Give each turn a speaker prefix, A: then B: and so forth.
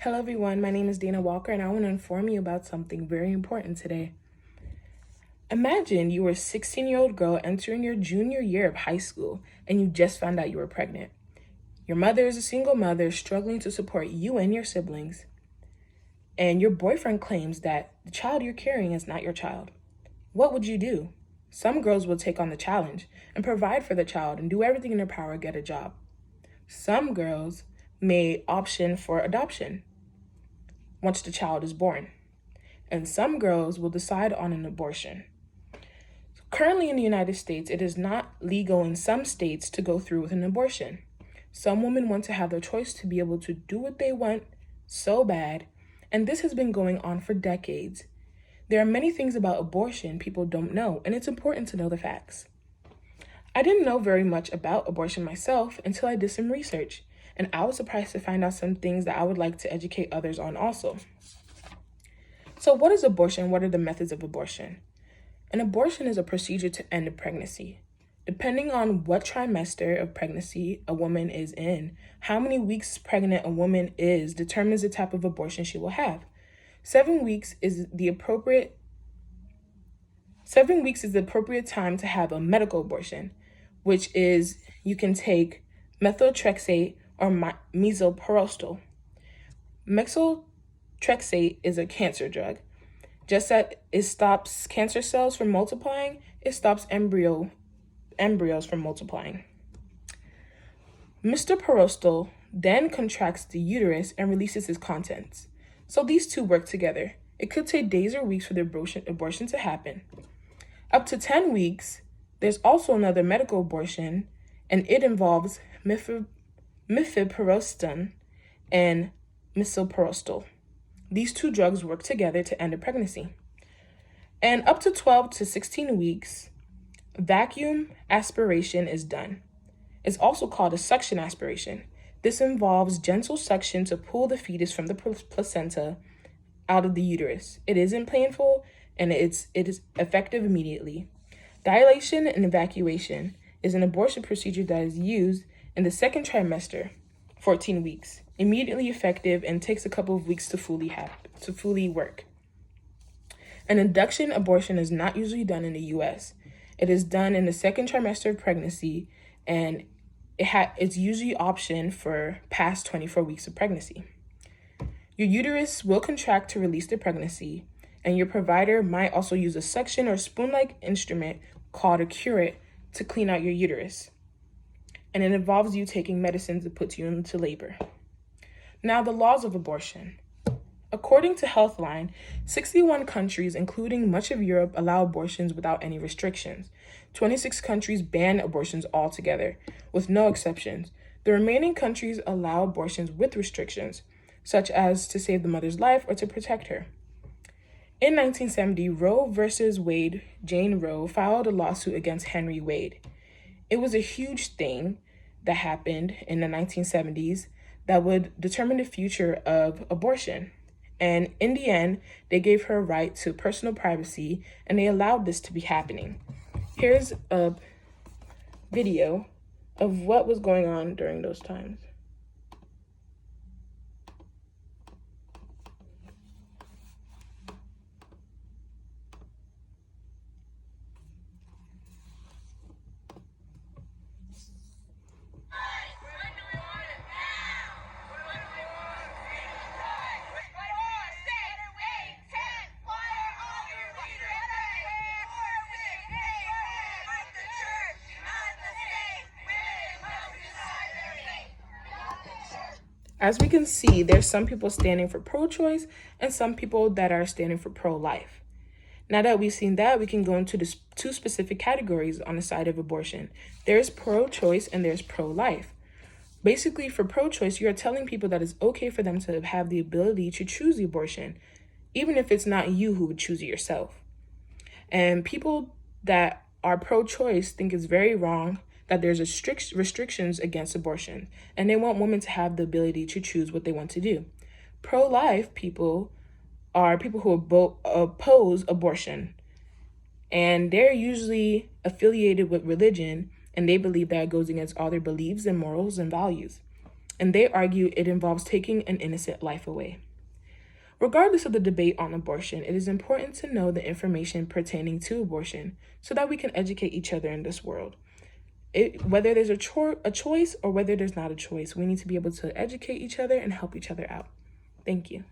A: Hello everyone, my name is Dana Walker and I want to inform you about something very important today. Imagine you were a 16-year-old girl entering your junior year of high school and you just found out you were pregnant. Your mother is a single mother struggling to support you and your siblings, and your boyfriend claims that the child you're carrying is not your child. What would you do? Some girls will take on the challenge and provide for the child and do everything in their power to get a job. Some girls may option for adoption once the child is born, and some girls will decide on an abortion. Currently in the United States, it is not legal in some states to go through with an abortion. Some women want to have their choice to be able to do what they want so bad, and this has been going on for decades. There are many things about abortion people don't know, and it's important to know the facts. I didn't know very much about abortion myself until I did some research, and I was surprised to find out some things that I would like to educate others on also. So what is abortion? What are the methods of abortion? An abortion is a procedure to end a pregnancy. Depending on what trimester of pregnancy a woman is in, how many weeks pregnant a woman is determines the type of abortion she will have. 7 weeks is the appropriate time to have a medical abortion, which is you can take methotrexate or misoprostol. Methotrexate is a cancer drug. Just that it stops cancer cells from multiplying, it stops embryos from multiplying. Misoprostol then contracts the uterus and releases its contents. So these two work together. It could take days or weeks for the abortion to happen. Up to 10 weeks, there's also another medical abortion, and it involves mifepristone and misoprostol. These two drugs work together to end a pregnancy. And up to 12 to 16 weeks, vacuum aspiration is done. It's also called a suction aspiration. This involves gentle suction to pull the fetus from the placenta out of the uterus. It isn't painful and it is effective immediately. Dilation and evacuation is an abortion procedure that is used in the second trimester, 14 weeks, immediately effective and takes a couple of weeks to fully work. An induction abortion is not usually done in the U.S. It is done in the second trimester of pregnancy, and it's usually option for past 24 weeks of pregnancy. Your uterus will contract to release the pregnancy, and your provider might also use a suction or spoon-like instrument called a curette to clean out your uterus. And it involves you taking medicines that put you into labor. Now, the laws of abortion. According to Healthline, 61 countries, including much of Europe, allow abortions without any restrictions. 26 countries ban abortions altogether, with no exceptions. The remaining countries allow abortions with restrictions, such as to save the mother's life or to protect her. In 1970, Roe versus Wade, Jane Roe filed a lawsuit against Henry Wade. It was a huge thing that happened in the 1970s that would determine the future of abortion. And in the end, they gave her a right to personal privacy, and they allowed this to be happening. Here's a video of what was going on during those times. As we can see, there's some people standing for pro-choice and some people that are standing for pro-life. Now that we've seen that, we can go into the two specific categories on the side of abortion. There's pro-choice and there's pro-life. Basically, for pro-choice, you're telling people that it's okay for them to have the ability to choose the abortion, even if it's not you who would choose it yourself. And people that are pro-choice think it's very wrong that there's restrictions against abortion, and they want women to have the ability to choose what they want to do. Pro-life people are people who oppose abortion, and they're usually affiliated with religion, and they believe that it goes against all their beliefs and morals and values. and they argue it involves taking an innocent life away. Regardless of the debate on abortion, it is important to know the information pertaining to abortion so that we can educate each other in this world. Whether there's a choice or whether there's not a choice, we need to be able to educate each other and help each other out. Thank you.